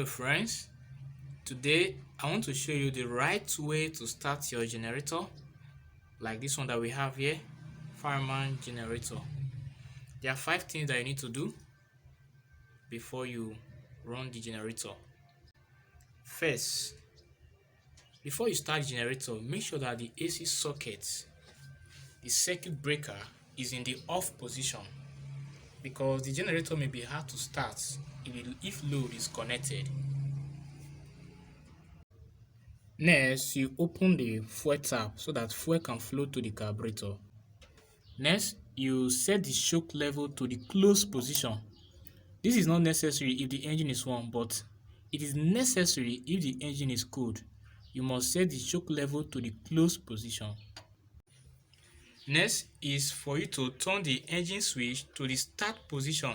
Hello friends, today I want to show you the right way to start your generator like this one that we have here, fireman generator. There are 5 things that you need to do before you run the generator. First, before you start the generator, make sure that the AC socket, the circuit breaker, is in the off position because the generator may be hard to start if load is connected. Next, you open the fuel tap so that fuel can flow to the carburetor. Next, you set the choke level to the close position. This is not necessary if the engine is warm, but it is necessary if the engine is cold. You must set the choke level to the close position. Next is for you to turn the engine switch to the start position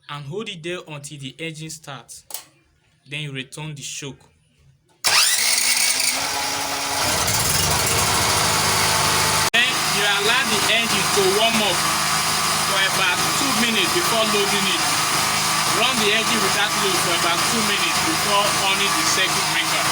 and hold it there until the engine starts. Then you return the choke. You allow the engine to warm up for about 2 minutes before loading it. Run the engine without load for about 2 minutes before on the circuit breaker.